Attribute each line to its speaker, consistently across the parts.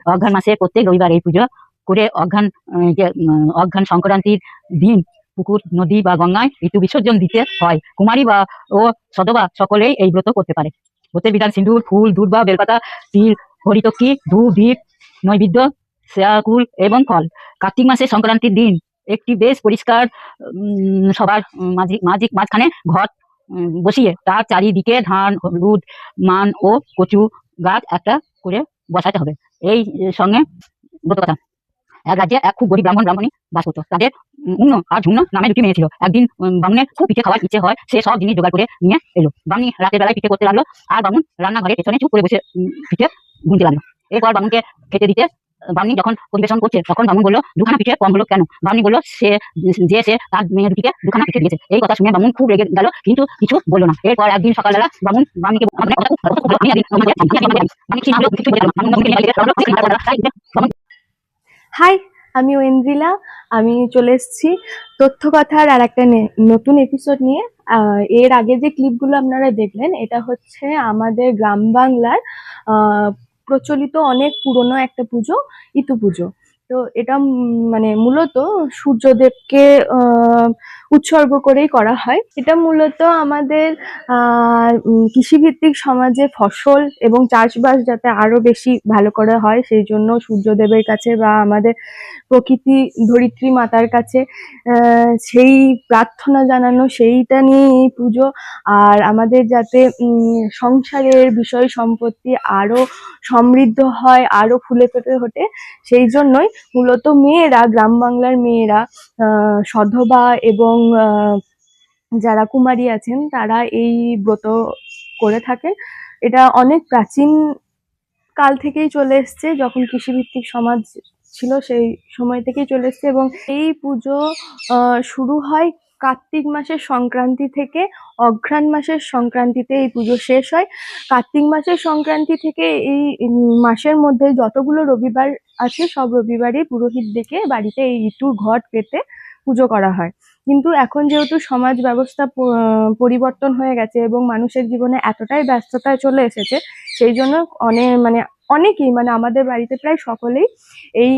Speaker 1: অঘ্রাণ মাসে প্রত্যেক রবিবার এই পুজো করে অঘ্রাণ সংক্রান্তির দিন পুকুর, নদী বা গঙ্গায় ঋতু বিসর্জন দিতে হয়। কুমারী বা ও সধবা সকলেই এই ব্রত করতে পারে। ব্রতের বিধান: সিঁদুর, ফুল, দুধ বা বেলপাতা, তিল, হরিতকি, ধূপ, দীপ, নৈবেদ্য, শেয়াকুল এবং ফল। কার্তিক মাসে সংক্রান্তির দিন একটি বেশ পরিষ্কার সবার মাঝখানে ঘট বসিয়ে তার চারিদিকে ধান, হলুদ, মান ও কচু গাছ একটা করে বসাতে হবে। এই সঙ্গে ব্রত কথা: এক রাজ্যে এক খুব গরিব ব্রাহ্মণী বাস করতো। তাদের উন্ন আর ঝুন্ন নামে দুটি মেয়ে ছিল। একদিন ব্রাহ্মণের খুব পিঠে খাওয়ার ইচ্ছে হয়। সে সব জিনিস জোগাড় করে নিয়ে এলো। ব্রাহ্মণী রাতের বেলায় পিঠে করতে লাগলো, আর ব্রাহ্মণ রান্নাঘরের পেছনে চুপ করে বসে পিঠে গুনতে লাগলো। এরপর ব্রাহ্মণকে খেতে দিতে ব্রাহ্মণী যখন পরিবেশন করছে, তখন ব্রাহ্মণ বললো, দুখানা পিঠে কম হলো কেন? ব্রাহ্মণী বললো, সে তার মেয়ে দুটিকে দুখানা পিঠে দিয়েছে। এই কথা শুনে ব্রাহ্মণ খুব রেগে গেল, কিন্তু কিছু বললো না। এরপর একদিন সকালবেলা ব্রাহ্মণীকে
Speaker 2: হাই, আমি ঐন্দ্রিলা। আমি চলে এসেছি তথ্যকথার আর একটা নতুন এপিসোড নিয়ে। এর আগে যে ক্লিপগুলো আপনারা দেখলেন, এটা হচ্ছে আমাদের গ্রাম বাংলার প্রচলিত অনেক পুরনো একটা পুজো, ইতু পুজো। তো এটা মানে মূলত সূর্যদেবকে উৎসর্গ করেই করা হয়। এটা মূলত আমাদের কৃষিভিত্তিক সমাজে ফসল এবং চাষবাস যাতে আরো বেশি ভালো করে হয়, সেই জন্য সূর্যদেবের কাছে বা আমাদের প্রকৃতি ধরিত্রী মাতার কাছে সেই প্রার্থনা জানানো, সেইটা নিয়ে এই পুজো। আর আমাদের যাতে সংসারের বিষয় সম্পত্তি আরো সমৃদ্ধ হয়, আরো ফুলে ফেটে ওঠে, সেই জন্যই মূলত মেয়েরা, গ্রাম বাংলার মেয়েরা, সধবা এবং যারা কুমারী আছেন, তারা এই ব্রত করে থাকেন। এটা অনেক প্রাচীন কাল থেকেই চলে এসছে। যখন কৃষিভিত্তিক সমাজ ছিল সেই সময় থেকেই চলে এসছে, এবং এই পুজো শুরু হয় কার্তিক মাসের সংক্রান্তি থেকে। অঘ্রাণ মাসের সংক্রান্তিতে এই পুজো শেষ হয়। কার্তিক মাসের সংক্রান্তি থেকে এই মাসের মধ্যে যতগুলো রবিবার আছে, সব রবিবারই পুরোহিত ডেকে বাড়িতে এই ঋতুর ঘট পেতে পুজো করা হয়। কিন্তু এখন যেহেতু সমাজ ব্যবস্থা পরিবর্তন হয়ে গেছে এবং মানুষের জীবনে এতটাই ব্যস্ততায় চলে এসেছে, সেই জন্য অনেকেই আমাদের বাড়িতে প্রায় সকলেই এই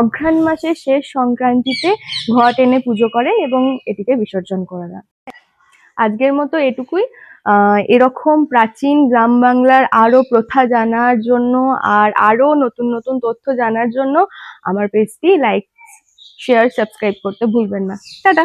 Speaker 2: অঘ্রাণ মাসের শেষ সংক্রান্তিতে ঘট এনে পুজো করে এবং এটিকে বিসর্জন করে দেয়। আজকের মতো এটুকুই। এরকম প্রাচীন গ্রাম বাংলার আরো প্রথা জানার জন্য আর আরো নতুন নতুন তথ্য জানার জন্য আমার পেজটি লাইক, শেয়ার, সাবস্ক্রাইব করতে ভুলবেন না। টাটা।